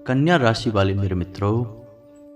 कन्या राशि वाले मेरे मित्रों,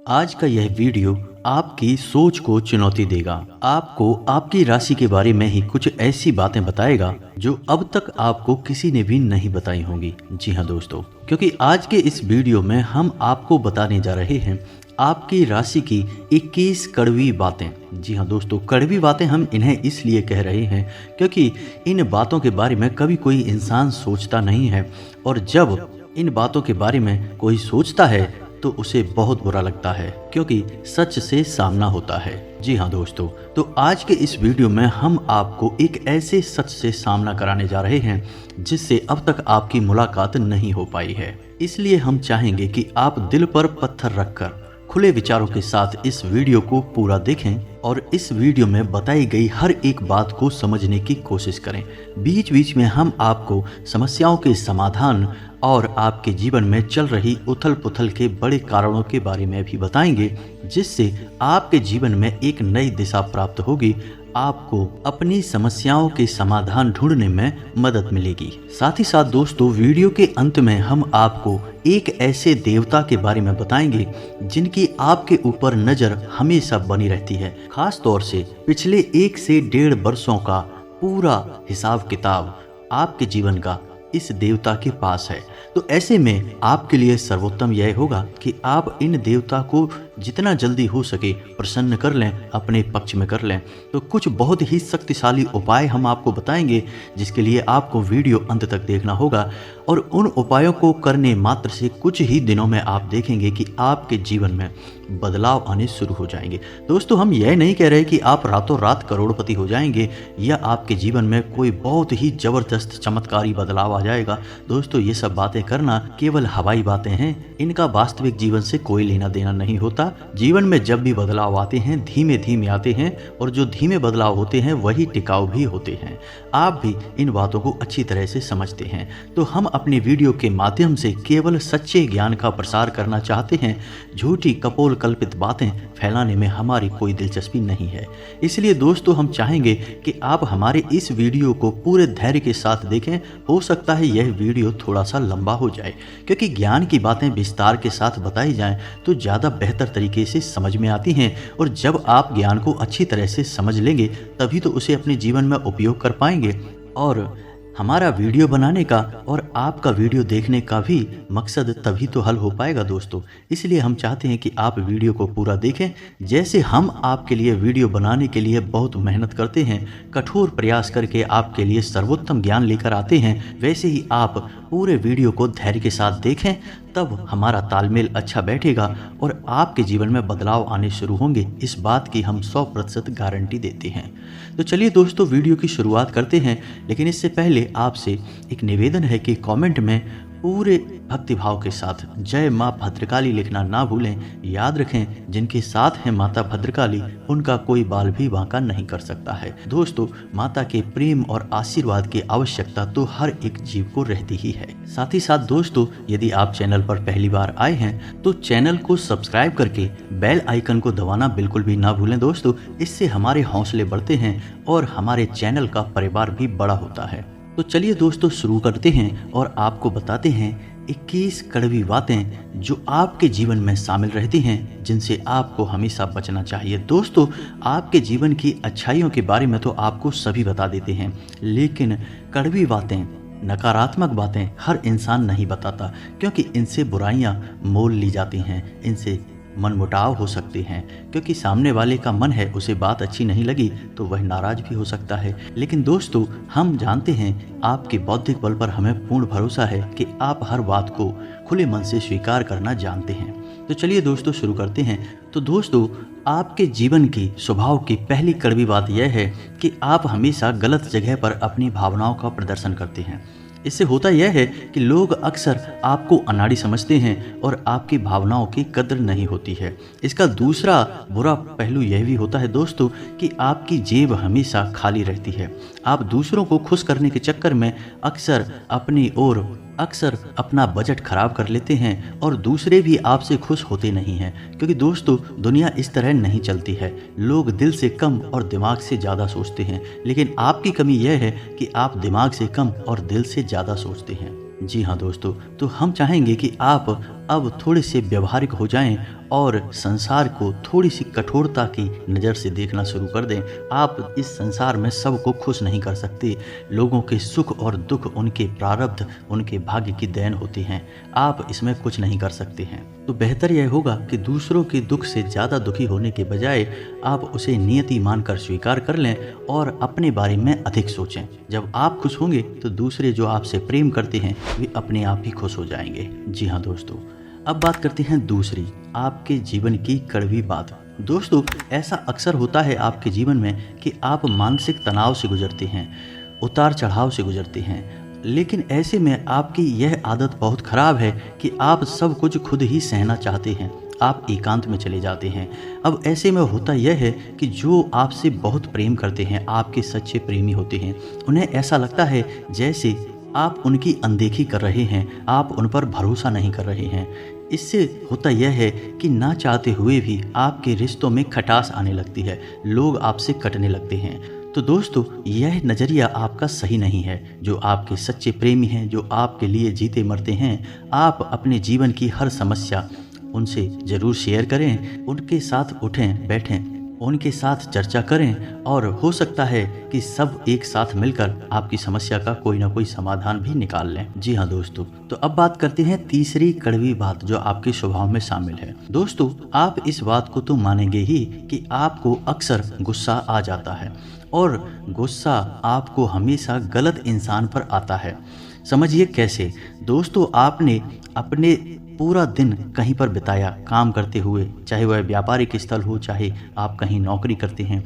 आज का यह वीडियो आपकी सोच को चुनौती देगा। आपको आपकी राशि के बारे में ही कुछ ऐसी बातें बताएगा जो अब तक आपको किसी ने भी नहीं बताई होंगी। जी हाँ दोस्तों, क्योंकि आज के इस वीडियो में हम आपको बताने जा रहे हैं आपकी राशि की 21 कड़वी बातें। जी हाँ दोस्तों, कड़वी बातें हम इन्हें इसलिए कह रहे हैं क्योंकि इन बातों के बारे में कभी कोई इंसान सोचता नहीं है, और जब इन बातों के बारे में कोई सोचता है तो उसे बहुत बुरा लगता है, क्योंकि सच से सामना होता है। जी हाँ दोस्तों, तो आज के इस वीडियो में हम आपको एक ऐसे सच से सामना कराने जा रहे हैं जिससे अब तक आपकी मुलाकात नहीं हो पाई है। इसलिए हम चाहेंगे कि आप दिल पर पत्थर रखकर खुले विचारों के साथ इस वीडियो को पूरा देखें और इस वीडियो में बताई गई हर एक बात को समझने की कोशिश करें। बीच बीच में हम आपको समस्याओं के समाधान और आपके जीवन में चल रही उथल पुथल के बड़े कारणों के बारे में भी बताएंगे, जिससे आपके जीवन में एक नई दिशा प्राप्त होगी। आपको अपनी समस्याओं के समाधान ढूंढने में मदद मिलेगी। साथ ही साथ दोस्तों, वीडियो के अंत में हम आपको एक ऐसे देवता के बारे में बताएंगे जिनकी आपके ऊपर नजर हमेशा बनी रहती है। खास तौर से पिछले 1 से 1.5 वर्षों का पूरा हिसाब किताब आपके जीवन का इस देवता के पास है। तो ऐसे में आपके लिए सर्वोत्तम यह होगा कि आप इन देवता को जितना जल्दी हो सके प्रसन्न कर लें, अपने पक्ष में कर लें। तो कुछ बहुत ही शक्तिशाली उपाय हम आपको बताएंगे, जिसके लिए आपको वीडियो अंत तक देखना होगा, और उन उपायों को करने मात्र से कुछ ही दिनों में आप देखेंगे कि आपके जीवन में बदलाव आने शुरू हो जाएंगे। दोस्तों, हम यह नहीं कह रहे कि आप रातों रात करोड़पति हो जाएंगे या आपके जीवन में कोई बहुत ही जबरदस्त चमत्कारी बदलाव आ जाएगा। दोस्तों, ये सब बातें करना केवल हवाई बातें हैं, इनका वास्तविक जीवन से कोई लेना देना नहीं होता। जीवन में जब भी बदलाव आते हैं धीमे धीमे आते हैं, और जो धीमे बदलाव होते हैं वही टिकाऊ भी होते हैं। आप भी इन बातों को अच्छी तरह से समझते हैं। तो हम अपने वीडियो के माध्यम से केवल सच्चे ज्ञान का प्रसार करना चाहते हैं। झूठी कपोल कल्पित बातें फैलाने में हमारी कोई दिलचस्पी नहीं है। इसलिए दोस्तों, हम चाहेंगे कि आप हमारे इस वीडियो को पूरे धैर्य के साथ देखें। हो सकता है यह वीडियो थोड़ा सा लंबा हो जाए, क्योंकि ज्ञान की बातें विस्तार के साथ बताई जाएं तो ज़्यादा बेहतर तरीके से समझ में आती हैं, और जब आप ज्ञान को अच्छी तरह से समझ लेंगे तभी तो उसे अपने जीवन में उपयोग कर पाएंगे। और हमारा वीडियो बनाने का और आपका वीडियो देखने का भी मकसद तभी तो हल हो पाएगा दोस्तों। इसलिए हम चाहते हैं कि आप वीडियो को पूरा देखें। जैसे हम आपके लिए वीडियो बनाने के लिए बहुत मेहनत करते हैं, कठोर प्रयास करके आपके लिए सर्वोत्तम ज्ञान लेकर आते हैं, वैसे ही आप पूरे वीडियो को धैर्य के साथ देखें, तब हमारा तालमेल अच्छा बैठेगा और आपके जीवन में बदलाव आने शुरू होंगे। इस बात की हम 100% गारंटी देते हैं। तो चलिए दोस्तों, वीडियो की शुरुआत करते हैं, लेकिन इससे पहले आपसे एक निवेदन है कि कमेंट में पूरे भक्तिभाव के साथ जय माँ भद्रकाली लिखना ना भूलें। याद रखें, जिनके साथ है माता भद्रकाली उनका कोई बाल भी बांका नहीं कर सकता है। दोस्तों, माता के प्रेम और आशीर्वाद की आवश्यकता तो हर एक जीव को रहती ही है। साथ ही साथ दोस्तों, यदि आप चैनल पर पहली बार आए हैं तो चैनल को सब्सक्राइब करके बेल आइकन को दबाना बिल्कुल भी ना भूलें दोस्तों। इससे हमारे हौसले बढ़ते हैं और हमारे चैनल का परिवार भी बड़ा होता है। तो चलिए दोस्तों, शुरू करते हैं और आपको बताते हैं 21 कड़वी बातें जो आपके जीवन में शामिल रहती हैं, जिनसे आपको हमेशा बचना चाहिए। दोस्तों, आपके जीवन की अच्छाइयों के बारे में तो आपको सभी बता देते हैं, लेकिन कड़वी बातें, नकारात्मक बातें हर इंसान नहीं बताता, क्योंकि इनसे बुराइयां मोल ली जाती हैं, इनसे मनमुटाव हो सकते हैं, क्योंकि सामने वाले का मन है, उसे बात अच्छी नहीं लगी तो वह नाराज भी हो सकता है। लेकिन दोस्तों, हम जानते हैं, आपके बौद्धिक बल पर हमें पूर्ण भरोसा है कि आप हर बात को खुले मन से स्वीकार करना जानते हैं। तो चलिए दोस्तों, शुरू करते हैं। तो दोस्तों, आपके जीवन की स्वभाव की पहली कड़वी बात यह है कि आप हमेशा गलत जगह पर अपनी भावनाओं का प्रदर्शन करते हैं। इससे होता यह है कि लोग अक्सर आपको अनाड़ी समझते हैं और आपकी भावनाओं की कद्र नहीं होती है। इसका दूसरा बुरा पहलू यह भी होता है दोस्तों कि आपकी जेब हमेशा खाली रहती है। आप दूसरों को खुश करने के चक्कर में अक्सर अपना बजट खराब कर लेते हैं और दूसरे भी आपसे खुश होते नहीं हैं, क्योंकि दोस्तों दुनिया इस तरह नहीं चलती है। लोग दिल से कम और दिमाग से ज़्यादा सोचते हैं, लेकिन आपकी कमी यह है कि आप दिमाग से कम और दिल से ज़्यादा सोचते हैं। जी हाँ दोस्तों, तो हम चाहेंगे कि आप अब थोड़े से व्यवहारिक हो जाएं और संसार को थोड़ी सी कठोरता की नज़र से देखना शुरू कर दें। आप इस संसार में सबको खुश नहीं कर सकते। लोगों के सुख और दुख उनके प्रारब्ध, उनके भाग्य की देन होती हैं। आप इसमें कुछ नहीं कर सकते हैं। तो बेहतर यह होगा कि दूसरों के दुख से ज़्यादा दुखी होने के बजाय आप उसे नियति मानकर स्वीकार कर लें और अपने बारे में अधिक सोचें। जब आप खुश होंगे तो दूसरे जो आपसे प्रेम करते हैं वे अपने आप ही खुश हो जाएंगे। जी हाँ दोस्तों, अब बात करते हैं दूसरी, आपके जीवन की कड़वी बात। दोस्तों, ऐसा अक्सर होता है आपके जीवन में कि आप मानसिक तनाव से गुजरते हैं, उतार चढ़ाव से गुजरते हैं, लेकिन ऐसे में आपकी यह आदत बहुत ख़राब है कि आप सब कुछ खुद ही सहना चाहते हैं। आप एकांत में चले जाते हैं। अब ऐसे में होता यह है कि जो आपसे बहुत प्रेम करते हैं, आपके सच्चे प्रेमी होते हैं, उन्हें ऐसा लगता है जैसे आप उनकी अनदेखी कर रहे हैं, आप उन पर भरोसा नहीं कर रहे हैं। इससे होता यह है कि ना चाहते हुए भी आपके रिश्तों में खटास आने लगती है, लोग आपसे कटने लगते हैं। तो दोस्तों, यह नज़रिया आपका सही नहीं है। जो आपके सच्चे प्रेमी हैं, जो आपके लिए जीते मरते हैं, आप अपने जीवन की हर समस्या उनसे ज़रूर शेयर करें, उनके साथ उठें बैठें, उनके साथ चर्चा करें और हो सकता है कि सब एक साथ मिलकर आपकी समस्या का कोई ना कोई समाधान भी निकाल लें। जी हाँ दोस्तों, तो अब बात करते हैं तीसरी कड़वी बात जो आपके स्वभाव में शामिल है। दोस्तों, आप इस बात को तो मानेंगे ही कि आपको अक्सर गुस्सा आ जाता है और गुस्सा आपको हमेशा गलत इंसान पर आता है। समझिए कैसे। दोस्तों, आपने अपने पूरा दिन कहीं पर बिताया काम करते हुए, चाहे वह व्यापारिक स्थल हो, चाहे आप कहीं नौकरी करते हैं।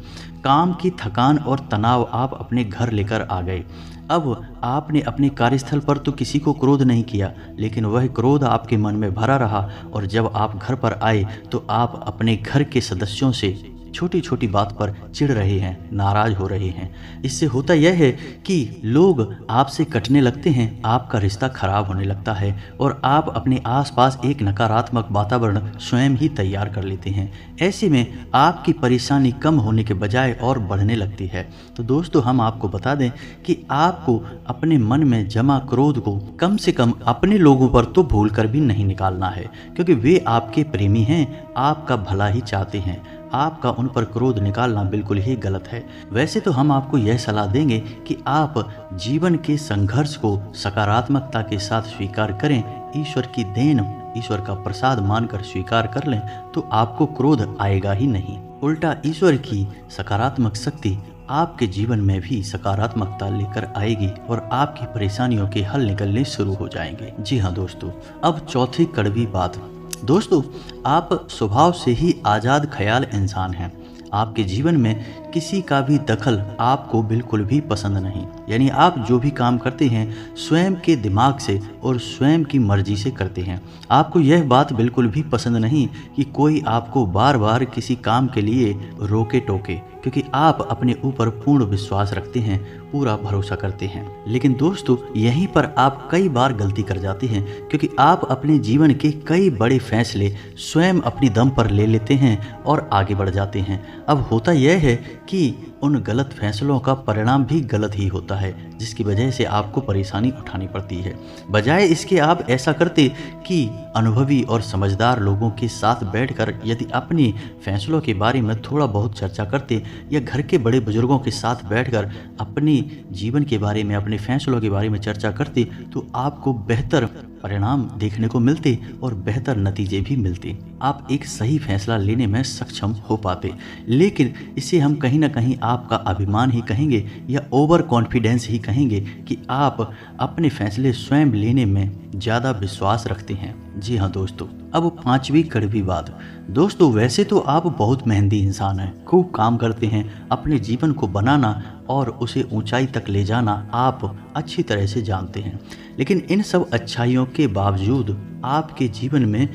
काम की थकान और तनाव आप अपने घर लेकर आ गए। अब आपने अपने कार्यस्थल पर तो किसी को क्रोध नहीं किया, लेकिन वह क्रोध आपके मन में भरा रहा और जब आप घर पर आए तो आप अपने घर के सदस्यों से छोटी छोटी बात पर चिढ़ रहे हैं, नाराज हो रहे हैं। इससे होता यह है कि लोग आपसे कटने लगते हैं, आपका रिश्ता खराब होने लगता है और आप अपने आसपास एक नकारात्मक वातावरण स्वयं ही तैयार कर लेते हैं। ऐसे में आपकी परेशानी कम होने के बजाय और बढ़ने लगती है। तो दोस्तों, हम आपको बता दें कि आपको अपने मन में जमा क्रोध को कम से कम अपने लोगों पर तो भूल कर भी नहीं निकालना है, क्योंकि वे आपके प्रेमी हैं, आपका भला ही चाहते हैं। आपका उन पर क्रोध निकालना बिल्कुल ही गलत है। वैसे तो हम आपको यह सलाह देंगे कि आप जीवन के संघर्ष को सकारात्मकता के साथ स्वीकार करें, ईश्वर की देन, ईश्वर का प्रसाद मानकर स्वीकार कर लें, तो आपको क्रोध आएगा ही नहीं। उल्टा ईश्वर की सकारात्मक शक्ति आपके जीवन में भी सकारात्मकता लेकर आएगी और आपकी परेशानियों के हल निकलने शुरू हो जाएंगे। जी हाँ दोस्तों, अब चौथी कड़वी बात। दोस्तों, आप स्वभाव से ही आज़ाद ख्याल इंसान हैं। आपके जीवन में किसी का भी दखल आपको बिल्कुल भी पसंद नहीं। यानी आप जो भी काम करते हैं स्वयं के दिमाग से और स्वयं की मर्जी से करते हैं। आपको यह बात बिल्कुल भी पसंद नहीं कि कोई आपको बार बार किसी काम के लिए रोके टोके, क्योंकि आप अपने ऊपर पूर्ण विश्वास रखते हैं, पूरा भरोसा करते हैं। लेकिन दोस्तों, यहीं पर आप कई बार गलती कर जाते हैं, क्योंकि आप अपने जीवन के कई बड़े फैसले स्वयं अपनी दम पर ले लेते हैं और आगे बढ़ जाते हैं। अब होता यह है कि उन गलत फैसलों का परिणाम भी गलत ही होता है, जिसकी वजह से आपको परेशानी उठानी पड़ती है। बजाय इसके आप ऐसा करते कि अनुभवी और समझदार लोगों के साथ बैठकर यदि अपने फैसलों के बारे में थोड़ा बहुत चर्चा करते, या घर के बड़े बुजुर्गों के साथ बैठकर अपने जीवन के बारे में, अपने फैसलों के बारे में चर्चा करते, तो आपको बेहतर परिणाम देखने को मिलते और बेहतर नतीजे भी मिलते। आप एक सही फैसला लेने में सक्षम हो पाते। लेकिन इसे हम कहीं ना कहीं आपका अभिमान ही कहेंगे या ओवर कॉन्फिडेंस ही कहेंगे कि आप अपने फैसले स्वयं लेने में ज़्यादा विश्वास रखते हैं। जी हाँ दोस्तों, अब पांचवी कड़वी बात। दोस्तों, वैसे तो आप बहुत मेहनती इंसान हैं, खूब काम करते हैं। अपने जीवन को बनाना और उसे ऊंचाई तक ले जाना आप अच्छी तरह से जानते हैं। लेकिन इन सब अच्छाइयों के बावजूद आपके जीवन में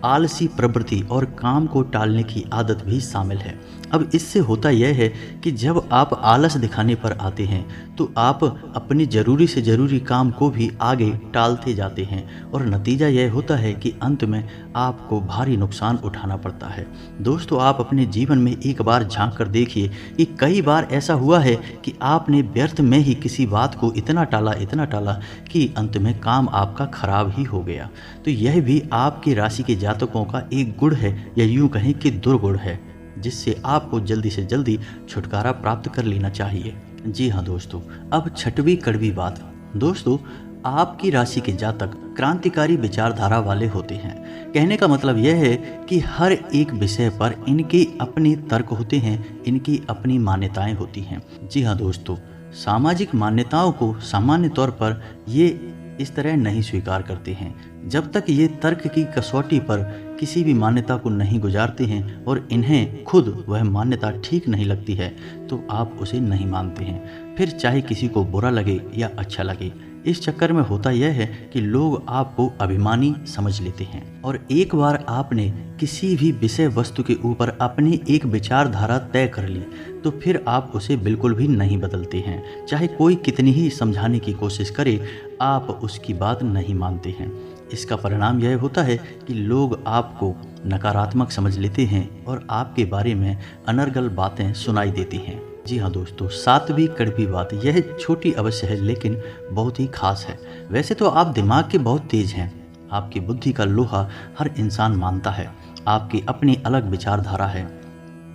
आलसी प्रवृत्ति और काम को टालने की आदत भी शामिल है। अब इससे होता यह है कि जब आप आलस दिखाने पर आते हैं तो आप अपने ज़रूरी से ज़रूरी काम को भी आगे टालते जाते हैं और नतीजा यह होता है कि अंत में आपको भारी नुकसान उठाना पड़ता है। दोस्तों, आप अपने जीवन में एक बार झांक कर देखिए कि कई बार ऐसा हुआ है कि आपने व्यर्थ में ही किसी बात को इतना टाला कि अंत में काम आपका खराब ही हो गया। तो यह भी आपकी राशि के जातकों का एक गुण है, या यूँ कहें कि दुर्गुण है, जिससे आपको जल्दी से जल्दी छुटकारा प्राप्त कर लेना चाहिए। जी हाँ दोस्तों, अब छठवीं कड़वी बात। दोस्तों, आपकी राशि के जातक क्रांतिकारी विचारधारा वाले होते हैं। कहने का मतलब यह है कि हर एक विषय पर इनके अपने तर्क होते हैं, इनकी अपनी मान्यताएं होती हैं। जी हाँ दोस्तों, सामाजिक मान्यताओं को सामान्य तौर पर ये इस तरह नहीं स्वीकार करते हैं। जब तक ये तर्क की कसौटी पर किसी भी मान्यता को नहीं गुजारते हैं और इन्हें खुद वह मान्यता ठीक नहीं लगती है तो आप उसे नहीं मानते हैं, फिर चाहे किसी को बुरा लगे या अच्छा लगे। इस चक्कर में होता यह है कि लोग आपको अभिमानी समझ लेते हैं, और एक बार आपने किसी भी विषय वस्तु के ऊपर अपनी एक विचारधारा तय कर ली तो फिर आप उसे बिल्कुल भी नहीं बदलते हैं। चाहे कोई कितनी ही समझाने की कोशिश करे, आप उसकी बात नहीं मानते हैं। इसका परिणाम यह होता है कि लोग आपको नकारात्मक समझ लेते हैं और आपके बारे में अनर्गल बातें सुनाई देती हैं। जी हाँ दोस्तों, सातवीं कड़वी बात। यह छोटी अवश्य है लेकिन बहुत ही खास है। वैसे तो आप दिमाग के बहुत तेज हैं, आपकी बुद्धि का लोहा हर इंसान मानता है। आपकी अपनी अलग विचारधारा है,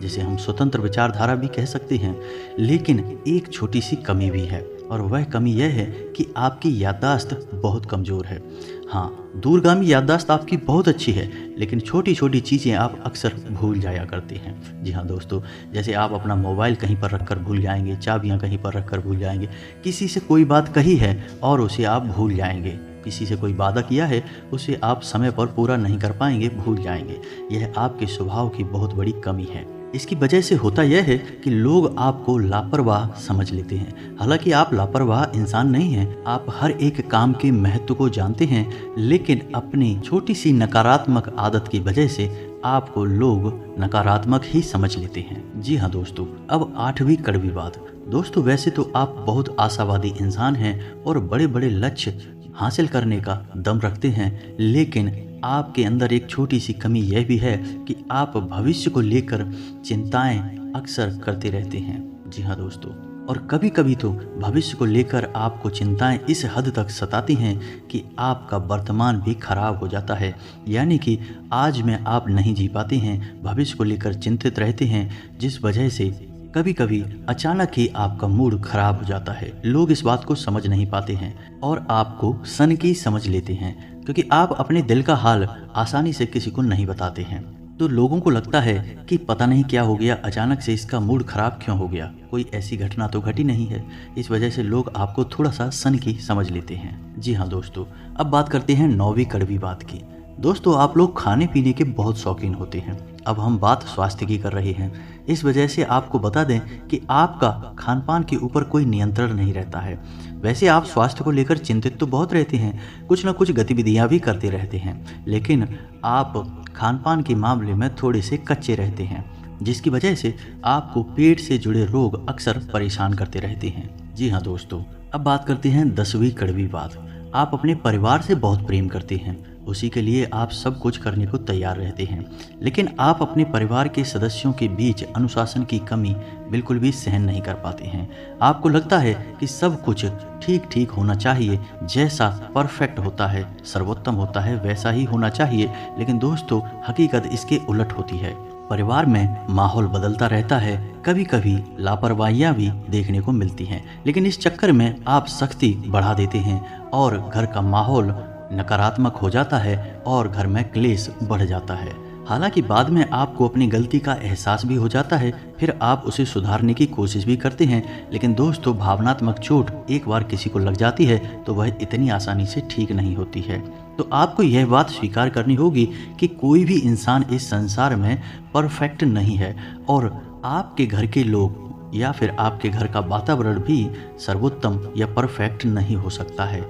जिसे हम स्वतंत्र विचारधारा भी कह सकते हैं। लेकिन एक छोटी सी कमी भी है, और वह कमी यह है कि आपकी याददाश्त बहुत कमज़ोर है। हाँ, दूरगामी याददाश्त आपकी बहुत अच्छी है, लेकिन छोटी छोटी चीज़ें आप अक्सर भूल जाया करते हैं। जी हाँ दोस्तों, जैसे आप अपना मोबाइल कहीं पर रखकर भूल जाएंगे, चाबियाँ कहीं पर रखकर भूल जाएंगे, किसी से कोई बात कही है और उसे आप भूल जाएंगे, किसी से कोई वादा किया है उसे आप समय पर पूरा नहीं कर पाएंगे, भूल जाएंगे। यह आपके स्वभाव की बहुत बड़ी कमी है। इसकी वजह से होता यह है कि लोग आपको लापरवाह समझ लेते हैं। हालांकि आप लापरवाह इंसान नहीं हैं, आप हर एक काम के महत्व को जानते हैं, लेकिन अपनी छोटी सी नकारात्मक आदत की वजह से आपको लोग नकारात्मक ही समझ लेते हैं। जी हाँ दोस्तों, अब आठवीं कड़वी बात। दोस्तों, वैसे तो आप बहुत आशावादी इंसान हैं और बड़े बड़े लक्ष्य हासिल करने का दम रखते हैं, लेकिन आपके अंदर एक छोटी सी कमी यह भी है कि आप भविष्य को लेकर चिंताएं अक्सर करते रहते हैं। जी हाँ दोस्तों, और कभी कभी तो भविष्य को लेकर आपको चिंताएं इस हद तक सताती हैं कि आपका वर्तमान भी खराब हो जाता है। यानी कि आज में आप नहीं जी पाते हैं, भविष्य को लेकर चिंतित रहते हैं, जिस वजह से कभी कभी अचानक ही आपका मूड खराब हो जाता है। लोग इस बात को समझ नहीं पाते हैं और आपको सनकी समझ लेते हैं, क्योंकि आप अपने दिल का हाल आसानी से किसी को नहीं बताते हैं। तो लोगों को लगता है कि पता नहीं क्या हो गया, अचानक से इसका मूड खराब क्यों हो गया, कोई ऐसी घटना तो घटी नहीं है। इस वजह से लोग आपको थोड़ा सा सनकी समझ लेते हैं। जी हाँ दोस्तों, अब बात करते हैं नौवीं कड़वी बात की। दोस्तों, आप लोग खाने पीने के बहुत शौकीन होते हैं। अब हम बात स्वास्थ्य की कर रहे हैं। इस वजह से आपको बता दें कि आपका खान पान के ऊपर कोई नियंत्रण नहीं रहता है। वैसे आप स्वास्थ्य को लेकर चिंतित तो बहुत रहते हैं, कुछ ना कुछ गतिविधियां भी करते रहते हैं, लेकिन आप खान पान के मामले में थोड़े से कच्चे रहते हैं, जिसकी वजह से आपको पेट से जुड़े रोग अक्सर परेशान करते रहते हैं। जी हाँ दोस्तों, अब बात करते हैं 10वीं कड़वी बात। आप अपने परिवार से बहुत प्रेम करते हैं, उसी के लिए आप सब कुछ करने को तैयार रहते हैं, लेकिन आप अपने परिवार के सदस्यों के बीच अनुशासन की कमी बिल्कुल भी सहन नहीं कर पाते हैं। आपको लगता है कि सब कुछ ठीक ठीक होना चाहिए, जैसा परफेक्ट होता है, सर्वोत्तम होता है, वैसा ही होना चाहिए। लेकिन दोस्तों, हकीकत इसके उलट होती है। परिवार में माहौल बदलता रहता है, कभी कभी लापरवाहियां भी देखने को मिलती हैं, लेकिन इस चक्कर में आप सख्ती बढ़ा देते हैं और घर का माहौल नकारात्मक हो जाता है और घर में क्लेश बढ़ जाता है। हालांकि बाद में आपको अपनी गलती का एहसास भी हो जाता है, फिर आप उसे सुधारने की कोशिश भी करते हैं, लेकिन दोस्तों, भावनात्मक चोट एक बार किसी को लग जाती है तो वह इतनी आसानी से ठीक नहीं होती है। तो आपको यह बात स्वीकार करनी होगी कि कोई भी इंसान इस संसार में परफेक्ट नहीं है, और आपके घर के लोग या फिर आपके घर का वातावरण भी सर्वोत्तम या परफेक्ट नहीं हो सकता है।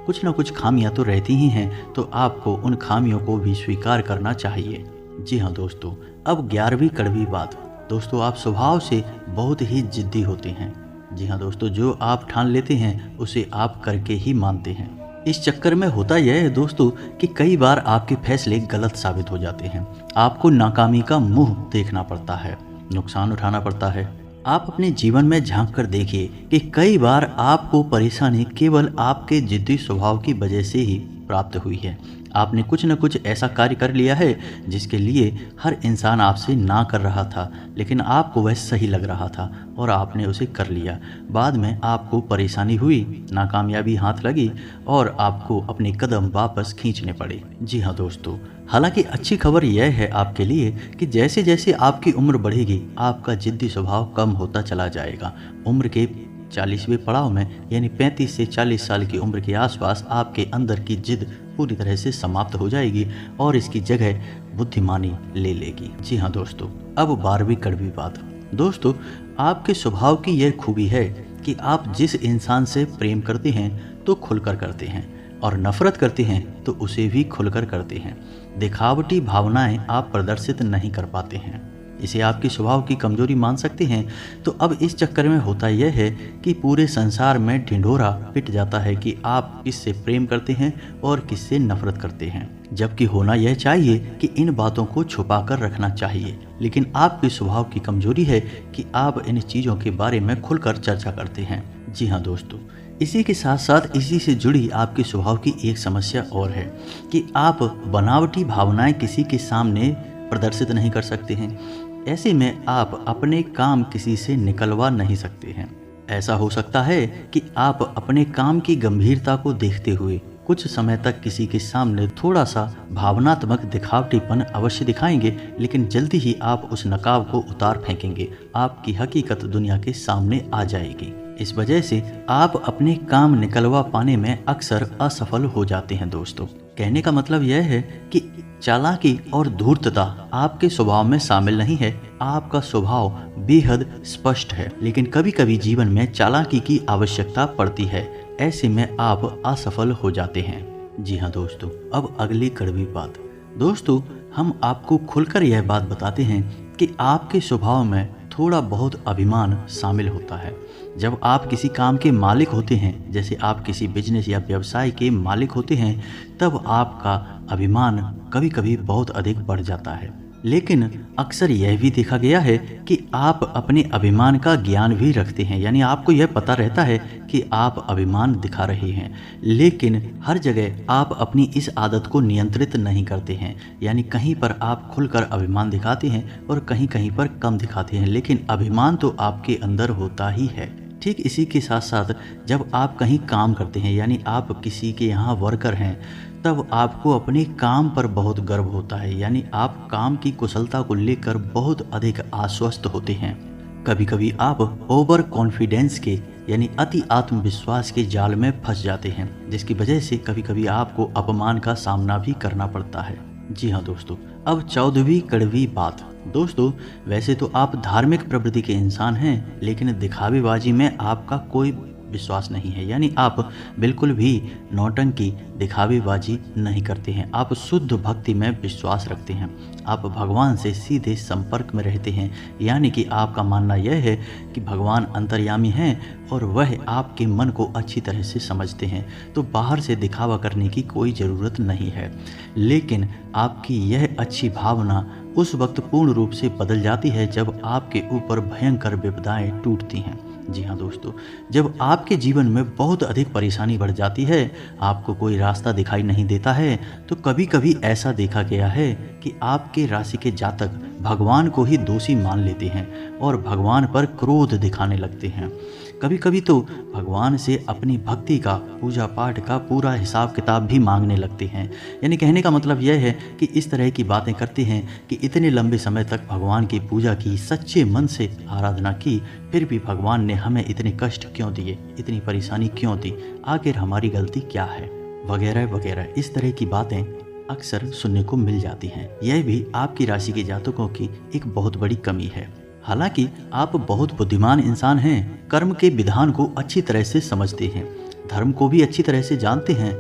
कुछ ना कुछ खामियां तो रहती ही हैं, तो आपको उन खामियों को भी स्वीकार करना चाहिए। जी हाँ दोस्तों, अब 11वीं कड़वी बात। दोस्तों आप स्वभाव से बहुत ही जिद्दी होते हैं। जी हाँ दोस्तों, जो आप ठान लेते हैं उसे आप करके ही मानते हैं। इस चक्कर में होता यह है दोस्तों कि कई बार आपके फैसले गलत साबित हो जाते हैं। आपको नाकामी का मुंह देखना पड़ता है, नुकसान उठाना पड़ता है। आप अपने जीवन में झांक कर देखिए कि कई बार आपको परेशानी केवल आपके जिद्दी स्वभाव की वजह से ही प्राप्त हुई है। आपने कुछ न कुछ ऐसा कार्य कर लिया है जिसके लिए हर इंसान आपसे ना कर रहा था, लेकिन आपको वह सही लग रहा था और आपने उसे कर लिया। बाद में आपको परेशानी हुई, नाकामयाबी हाथ लगी और आपको अपने कदम वापस खींचने पड़े। जी हाँ दोस्तों, हालांकि अच्छी खबर यह है आपके लिए कि जैसे जैसे आपकी उम्र बढ़ेगी आपका जिद्दी स्वभाव कम होता चला जाएगा। उम्र के 40वें पड़ाव में यानी 35 से 40 साल की उम्र के आसपास आपके अंदर की जिद पूरी तरह से समाप्त हो जाएगी और इसकी जगह बुद्धिमानी ले लेगी। जी हाँ दोस्तों, अब 12वीं कड़वी बात। दोस्तों आपके स्वभाव की यह खूबी है कि आप जिस इंसान से प्रेम करते हैं तो खुलकर करते हैं और नफरत करते हैं तो उसे भी खुलकर करते हैं। दिखावटी भावनाएं आप प्रदर्शित नहीं कर पाते हैं। इसे आपकी स्वभाव की कमजोरी मान सकते हैं। तो अब इस चक्कर में होता यह है कि पूरे संसार में ढिंढोरा पिट जाता है कि आप किससे प्रेम करते हैं और किससे नफरत करते हैं, जबकि होना यह चाहिए कि इन बातों को छुपा कर रखना चाहिए। लेकिन आपके स्वभाव की कमजोरी है कि आप इन चीज़ों के बारे में खुलकर चर्चा करते हैं। जी हाँ दोस्तों, इसी के साथ साथ इसी से जुड़ी आपके स्वभाव की एक समस्या और है कि आप बनावटी भावनाएं किसी के सामने प्रदर्शित नहीं कर सकते हैं। ऐसे में आप अपने काम किसी से निकलवा नहीं सकते हैं। ऐसा हो सकता है कि आप अपने काम की गंभीरता को देखते हुए कुछ समय तक किसी के सामने थोड़ा सा भावनात्मक दिखावटीपन अवश्य दिखाएंगे, लेकिन जल्दी ही आप उस नकाब को उतार फेंकेंगे। आपकी हकीकत दुनिया के सामने आ जाएगी। इस वजह से आप अपने काम निकलवा पाने में अक्सर असफल हो जाते हैं। दोस्तों कहने का मतलब यह है कि चालाकी और धूर्तता आपके स्वभाव में शामिल नहीं है। आपका स्वभाव बेहद स्पष्ट है, लेकिन कभी कभी जीवन में चालाकी की आवश्यकता पड़ती है। ऐसे में आप असफल हो जाते हैं। जी हाँ दोस्तों, अब अगली कड़वी बात। दोस्तों हम आपको खुलकर यह बात बताते हैं कि आपके स्वभाव में थोड़ा बहुत अभिमान शामिल होता है। जब आप किसी काम के मालिक होते हैं, जैसे आप किसी बिजनेस या व्यवसाय के मालिक होते हैं, तब आपका अभिमान कभी कभी बहुत अधिक बढ़ जाता है। लेकिन अक्सर यह भी देखा गया है कि आप अपने अभिमान का ज्ञान भी रखते हैं, यानी आपको यह पता रहता है कि आप अभिमान दिखा रहे हैं, लेकिन हर जगह आप अपनी इस आदत को नियंत्रित नहीं करते हैं। यानी कहीं पर आप खुलकर अभिमान दिखाते हैं और कहीं कहीं पर कम दिखाते हैं, लेकिन अभिमान तो आपके अंदर होता ही है। ठीक इसी के साथ साथ जब आप कहीं काम करते हैं, यानी आप किसी के यहाँ वर्कर हैं, तब आपको अपने काम पर बहुत गर्व होता है। यानी आप काम की कुशलता को लेकर बहुत अधिक आश्वस्त होते हैं। कभी कभी आप ओवर कॉन्फिडेंस के यानी अति आत्मविश्वास के जाल में फंस जाते हैं, जिसकी वजह से कभी कभी आपको अपमान का सामना भी करना पड़ता है। जी हाँ दोस्तों, अब 14वीं कड़वी बात। दोस्तों वैसे तो आप धार्मिक प्रवृत्ति के इंसान हैं, लेकिन दिखावेबाजी में आपका कोई विश्वास नहीं है। यानी आप बिल्कुल भी नौटंकी दिखावेबाजी नहीं करते हैं। आप शुद्ध भक्ति में विश्वास रखते हैं। आप भगवान से सीधे संपर्क में रहते हैं। यानी कि आपका मानना यह है कि भगवान अंतर्यामी हैं और वह आपके मन को अच्छी तरह से समझते हैं, तो बाहर से दिखावा करने की कोई ज़रूरत नहीं है। लेकिन आपकी यह अच्छी भावना उस वक्त पूर्ण रूप से बदल जाती है जब आपके ऊपर भयंकर विपदाएं टूटती हैं। जी हाँ दोस्तों, जब आपके जीवन में बहुत अधिक परेशानी बढ़ जाती है, आपको कोई रास्ता दिखाई नहीं देता है, तो कभी कभी ऐसा देखा गया है कि आपके राशि के जातक भगवान को ही दोषी मान लेते हैं और भगवान पर क्रोध दिखाने लगते हैं। कभी कभी तो भगवान से अपनी भक्ति का, पूजा पाठ का पूरा हिसाब किताब भी मांगने लगते हैं। यानी कहने का मतलब यह है कि इस तरह की बातें करते हैं कि इतने लंबे समय तक भगवान की पूजा की, सच्चे मन से आराधना की, फिर भी भगवान ने हमें इतने कष्ट क्यों दिए, इतनी परेशानी क्यों दी, आखिर हमारी गलती क्या है, वगैरह वगैरह। इस तरह की बातें अक्सर सुनने को मिल जाती हैं। यह भी आपकी राशि के जातकों की एक बहुत बड़ी कमी है। हालांकि आप बहुत बुद्धिमान इंसान हैं, कर्म के विधान को अच्छी तरह से समझते हैं, धर्म को भी अच्छी तरह से जानते हैं,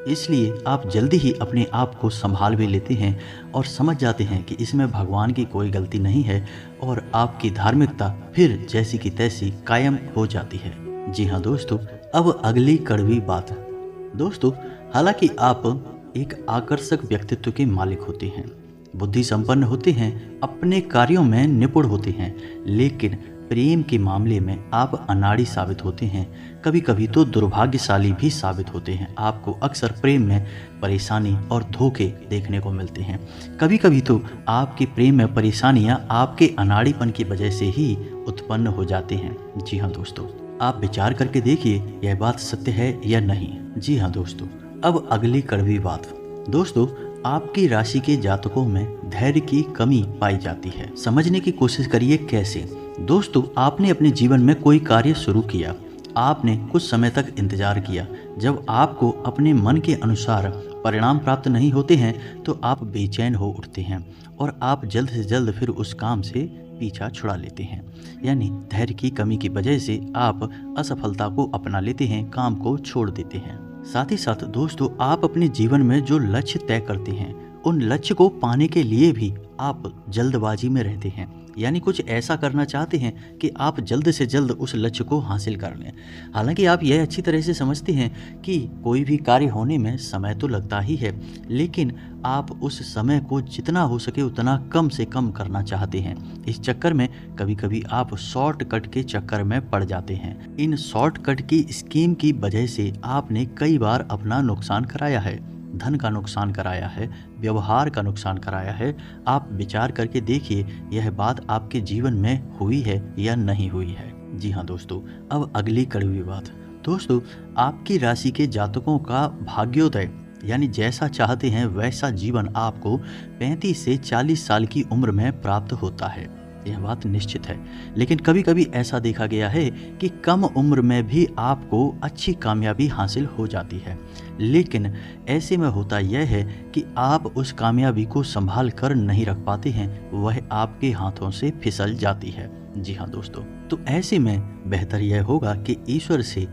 इसलिए आप जल्दी ही अपने आप को संभाल भी लेते हैं और समझ जाते हैं कि इसमें भगवान की कोई गलती नहीं है और आपकी धार्मिकता फिर जैसी की तैसी कायम हो जाती है। जी हाँ दोस्तों, अब अगली कड़वी बात। दोस्तों, हालांकि आप एक आकर्षक व्यक्तित्व के मालिक होते हैं, बुद्धि संपन्न होते हैं, अपने कार्यों में निपुण होते हैं, लेकिन प्रेम के मामले में आप अनाड़ी साबित होते हैं। कभी कभी तो दुर्भाग्यशाली भी साबित होते हैं। आपको अक्सर प्रेम में परेशानी और धोखे देखने को मिलते हैं। कभी कभी तो आपके प्रेम में परेशानियां आपके अनाड़ीपन की वजह से ही उत्पन्न हो जाते हैं। जी हाँ दोस्तों, आप विचार करके देखिए यह बात सत्य है या नहीं। जी हाँ दोस्तों, अब अगली कड़वी बात। दोस्तों, आपकी राशि के जातकों में धैर्य की कमी पाई जाती है। समझने की कोशिश करिए कैसे। दोस्तों, आपने अपने जीवन में कोई कार्य शुरू किया, आपने कुछ समय तक इंतजार किया। जब आपको अपने मन के अनुसार परिणाम प्राप्त नहीं होते हैं तो आप बेचैन हो उठते हैं और आप जल्द से जल्द फिर उस काम से पीछा छुड़ा लेते हैं। यानी धैर्य की कमी की वजह से आप असफलता को अपना लेते हैं, काम को छोड़ देते हैं। साथ ही साथ दोस्तों, आप अपने जीवन में जो लक्ष्य तय करते हैं उन लक्ष्य को पाने के लिए भी आप जल्दबाजी में रहते हैं। यानी कुछ ऐसा करना चाहते हैं कि आप जल्द से जल्द उस लक्ष्य को हासिल कर लें। हालांकि आप यह अच्छी तरह से समझते हैं कि कोई भी कार्य होने में समय तो लगता ही है, लेकिन आप उस समय को जितना हो सके उतना कम से कम करना चाहते हैं। इस चक्कर में कभी कभी आप शॉर्टकट के चक्कर में पड़ जाते हैं। इन शॉर्टकट की स्कीम की वजह से आपने कई बार अपना नुकसान कराया है, धन का नुकसान कराया है, व्यवहार का नुकसान कराया है। आप विचार करके देखिए यह बात आपके जीवन में हुई है या नहीं हुई है। जी हाँ दोस्तों, अब अगली कड़वी बात। दोस्तों, आपकी राशि के जातकों का भाग्योदय यानी जैसा चाहते हैं वैसा जीवन आपको 35 से 40 साल की उम्र में प्राप्त होता है। यह बात निश्चित है, लेकिन कभी कभी ऐसा देखा गया है कि कम उम्र में भी आपको अच्छी कामयाबी हासिल हो जाती है, लेकिन ऐसे में होता यह है कि आप उस कामयाबी को संभाल कर नहीं रख पाते हैं, वह आपके हाथों से फिसल जाती है। जी हाँ दोस्तों, तो ऐसे में बेहतर यह होगा कि ईश्वर से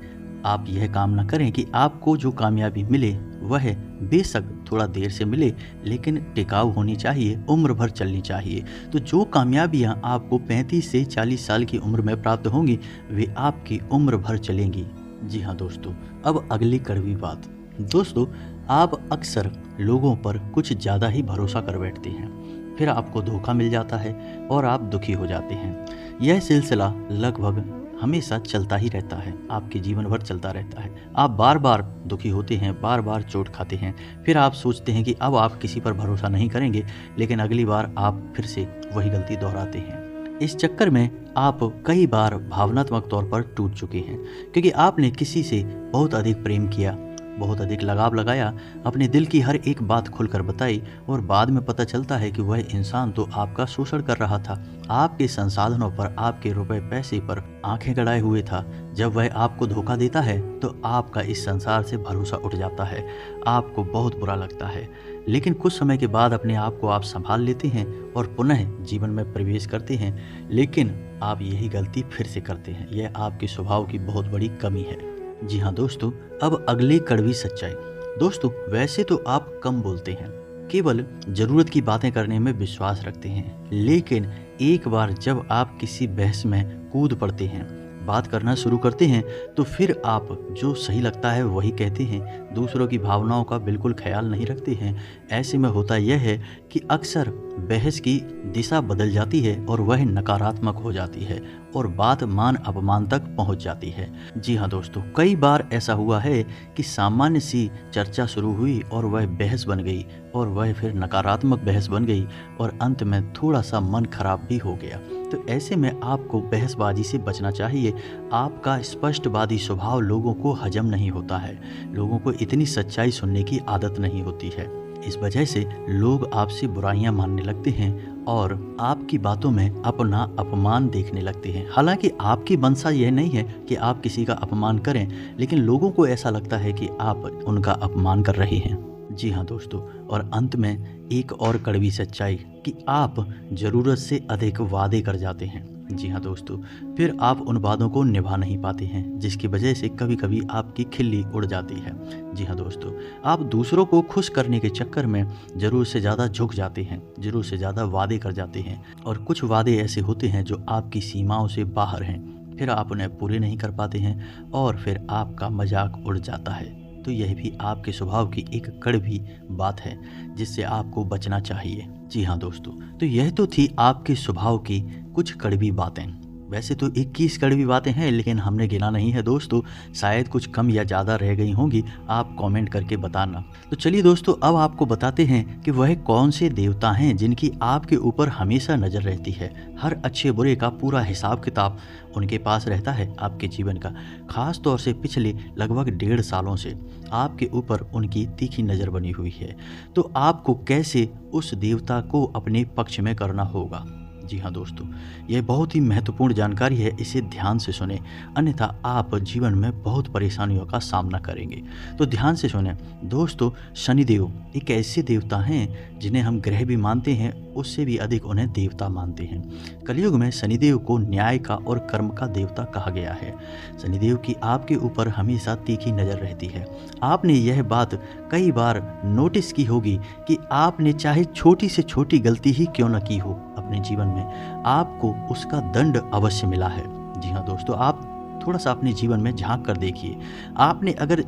आप यह कामना करें कि आपको जो कामयाबी मिले वह बेशक थोड़ा देर से मिले, लेकिन टिकाऊ होनी चाहिए, उम्र भर चलनी चाहिए। तो जो कामयाबियां आपको 35 से 40 साल की उम्र में प्राप्त होंगी वे आपकी उम्र भर चलेंगी। जी हाँ दोस्तों, अब अगली कड़वी बात। दोस्तों, आप अक्सर लोगों पर कुछ ज़्यादा ही भरोसा कर बैठते हैं, फिर आपको धोखा मिल जाता है और आप दुखी हो जाते हैं। यह सिलसिला लगभग हमेशा चलता ही रहता है, आपके जीवन भर चलता रहता है। आप बार बार दुखी होते हैं, बार बार चोट खाते हैं, फिर आप सोचते हैं कि अब आप किसी पर भरोसा नहीं करेंगे, लेकिन अगली बार आप फिर से वही गलती दोहराते हैं। इस चक्कर में आप कई बार भावनात्मक तौर पर टूट चुके हैं, क्योंकि आपने किसी से बहुत अधिक प्रेम किया, बहुत अधिक लगाव लगाया, अपने दिल की हर एक बात खुलकर बताई और बाद में पता चलता है कि वह इंसान तो आपका शोषण कर रहा था, आपके संसाधनों पर, आपके रुपए पैसे पर आंखें गड़ाए हुए था। जब वह आपको धोखा देता है तो आपका इस संसार से भरोसा उठ जाता है, आपको बहुत बुरा लगता है, लेकिन कुछ समय के बाद अपने आप को आप संभाल लेते हैं और पुनः जीवन में प्रवेश करते हैं, लेकिन आप यही गलती फिर से करते हैं। यह आपके स्वभाव की बहुत बड़ी कमी है। जी हाँ दोस्तों, अब अगली कड़वी सच्चाई। दोस्तों, वैसे तो आप कम बोलते हैं, केवल ज़रूरत की बातें करने में विश्वास रखते हैं, लेकिन एक बार जब आप किसी बहस में कूद पड़ते हैं, बात करना शुरू करते हैं, तो फिर आप जो सही लगता है वही कहते हैं, दूसरों की भावनाओं का बिल्कुल ख्याल नहीं रखते हैं। ऐसे में होता यह है कि अक्सर बहस की दिशा बदल जाती है और वह नकारात्मक हो जाती है और बात मान अपमान तक पहुंच जाती है। जी हाँ दोस्तों, कई बार ऐसा हुआ है कि सामान्य सी चर्चा शुरू हुई और वह बहस बन गई और वह फिर नकारात्मक बहस बन गई और अंत में थोड़ा सा मन खराब भी हो गया। तो ऐसे में आपको बहसबाजी से बचना चाहिए। आपका स्पष्टवादी स्वभाव लोगों को हजम नहीं होता है, लोगों को इतनी सच्चाई सुनने की आदत नहीं होती है। इस वजह से लोग आपसे बुराइयां मानने लगते हैं और आपकी बातों में अपना अपमान देखने लगते हैं। हालांकि आपकी मंशा यह नहीं है कि आप किसी का अपमान करें, लेकिन लोगों को ऐसा लगता है कि आप उनका अपमान कर रहे हैं। जी हाँ दोस्तों, और अंत में एक और कड़वी सच्चाई कि आप ज़रूरत से अधिक वादे कर जाते हैं। जी हाँ दोस्तों, फिर आप उन वादों को निभा नहीं पाते हैं, जिसकी वजह से कभी कभी आपकी खिल्ली उड़ जाती है। जी हाँ दोस्तों, आप दूसरों को खुश करने के चक्कर में ज़रूरत से ज़्यादा झुक जाते हैं, ज़रूरत से ज़्यादा वादे कर जाते हैं, और कुछ वादे ऐसे होते हैं जो आपकी सीमाओं से बाहर हैं, फिर आप उन्हें पूरे नहीं कर पाते हैं और फिर आपका मजाक उड़ जाता है। तो यह भी आपके स्वभाव की एक कड़वी बात है, जिससे आपको बचना चाहिए। जी हाँ दोस्तों, तो यह तो थी आपके स्वभाव की कुछ कड़वी बातें। वैसे तो 21 कड़वी बातें हैं, लेकिन हमने गिना नहीं है दोस्तों, शायद कुछ कम या ज़्यादा रह गई होंगी, आप कमेंट करके बताना। तो चलिए दोस्तों, अब आपको बताते हैं कि वह कौन से देवता हैं जिनकी आपके ऊपर हमेशा नज़र रहती है। हर अच्छे बुरे का पूरा हिसाब किताब उनके पास रहता है आपके जीवन का। खास तौर से पिछले लगभग 1.5 सालों से आपके ऊपर उनकी तीखी नज़र बनी हुई है। तो आपको कैसे उस देवता को अपने पक्ष में करना होगा। जी हाँ दोस्तों, यह बहुत ही महत्वपूर्ण जानकारी है, इसे ध्यान से सुने, अन्यथा आप जीवन में बहुत परेशानियों का सामना करेंगे। तो ध्यान से सुने दोस्तों, शनिदेव एक ऐसे देवता हैं जिन्हें हम ग्रह भी मानते हैं, उससे भी अधिक उन्हें देवता मानते हैं। कलयुग में शनिदेव को न्याय का और कर्म का देवता कहा गया है। शनिदेव की आपके ऊपर हमेशा तीखी नज़र रहती है। आपने यह बात कई बार नोटिस की होगी कि आपने चाहे छोटी से छोटी गलती ही क्यों न की हो अपने जीवन में, आपको उसका दंड अवश्य मिला है। जी हाँ दोस्तों, आप थोड़ा सा अपने जीवन में झांक कर देखिए। आपने अगर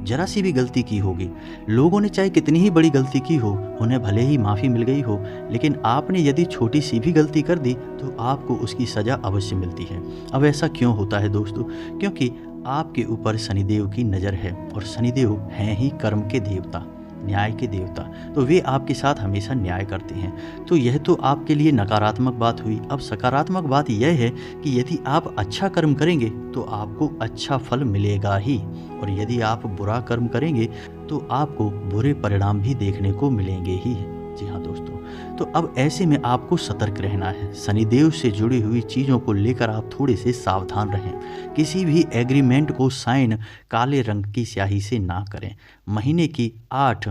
जरा सी भी गलती की होगी, लोगों ने चाहे कितनी ही बड़ी गलती की हो, उन्हें भले ही माफ़ी मिल गई हो, लेकिन आपने यदि छोटी सी भी गलती कर दी तो आपको उसकी सज़ा अवश्य मिलती है। अब ऐसा क्यों होता है दोस्तों? क्योंकि आपके ऊपर शनिदेव की नज़र है, और शनिदेव हैं ही कर्म के देवता, न्याय के देवता, तो वे आपके साथ हमेशा न्याय करते हैं। तो यह तो आपके लिए नकारात्मक बात हुई। अब सकारात्मक बात यह है कि यदि आप अच्छा कर्म करेंगे तो आपको अच्छा फल मिलेगा ही, और यदि आप बुरा कर्म करेंगे तो आपको बुरे परिणाम भी देखने को मिलेंगे ही। जी हाँ दोस्तों, तो अब ऐसे में आपको सतर्क रहना है। शनिदेव से जुड़ी हुई चीज़ों को लेकर आप थोड़े से सावधान रहें। किसी भी एग्रीमेंट को साइन काले रंग की स्याही से ना करें। महीने की 8,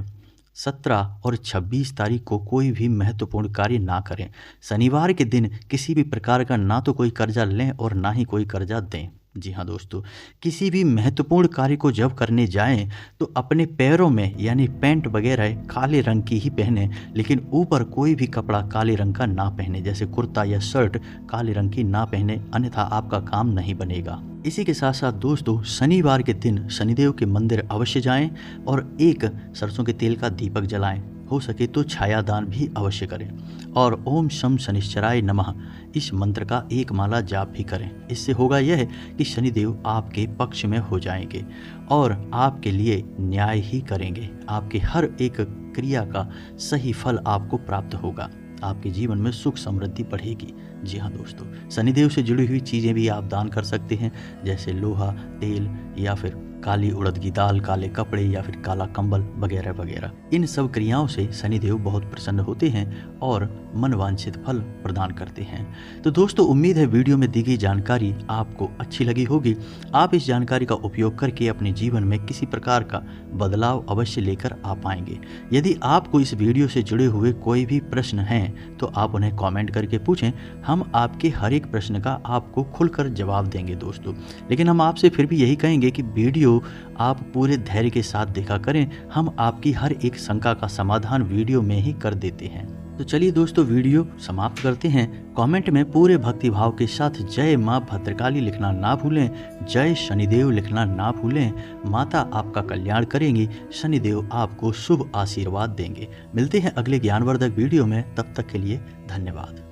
17 और 26 तारीख को कोई भी महत्वपूर्ण कार्य ना करें। शनिवार के दिन किसी भी प्रकार का ना तो कोई कर्जा लें और ना ही कोई कर्जा दें। जी हाँ दोस्तों, किसी भी महत्वपूर्ण कार्य को जब करने जाएं तो अपने पैरों में यानी पैंट वगैरह काले रंग की ही पहने, लेकिन ऊपर कोई भी कपड़ा काले रंग का ना पहने, जैसे कुर्ता या शर्ट काले रंग की ना पहने, अन्यथा आपका काम नहीं बनेगा। इसी के साथ साथ दोस्तों, शनिवार के दिन शनिदेव के मंदिर अवश्य जाएं और एक सरसों के तेल का दीपक जलाएं। हो सके तो छायादान भी अवश्य करें, और ओम शम शनिश्चराय नमः इस मंत्र का एक माला जाप भी करें। इससे होगा यह कि शनिदेव आपके पक्ष में हो जाएंगे और आपके लिए न्याय ही करेंगे। आपके हर एक क्रिया का सही फल आपको प्राप्त होगा। आपके जीवन में सुख समृद्धि बढ़ेगी। जी हाँ दोस्तों, शनिदेव से जुड़ी हुई चीज़ें भी आप दान कर सकते हैं, जैसे लोहा, तेल या फिर काली उड़द की दाल, काले कपड़े या फिर काला कंबल वगैरह वगैरह। इन सब क्रियाओं से शनिदेव बहुत प्रसन्न होते हैं और मनवांछित फल प्रदान करते हैं। तो दोस्तों, उम्मीद है वीडियो में दी गई जानकारी आपको अच्छी लगी होगी। आप इस जानकारी का उपयोग करके अपने जीवन में किसी प्रकार का बदलाव अवश्य लेकर आ पाएंगे। यदि आपको इस वीडियो से जुड़े हुए कोई भी प्रश्न हैं तो आप उन्हें कमेंट करके पूछें। हम आपके हर एक प्रश्न का आपको खुलकर जवाब देंगे दोस्तों। लेकिन हम आपसे फिर भी यही कहेंगे कि वीडियो आप पूरे धैर्य के साथ देखा करें। हम आपकी हर एक शंका का समाधान वीडियो में ही कर देते हैं। तो चलिए दोस्तों, वीडियो समाप्त करते हैं। कमेंट में पूरे भक्तिभाव के साथ जय माँ भद्रकाली लिखना ना भूलें, जय शनिदेव लिखना ना भूलें। माता आपका कल्याण करेंगी, शनिदेव आपको शुभ आशीर्वाद देंगे। मिलते हैं अगले ज्ञानवर्धक वीडियो में, तब तक के लिए धन्यवाद।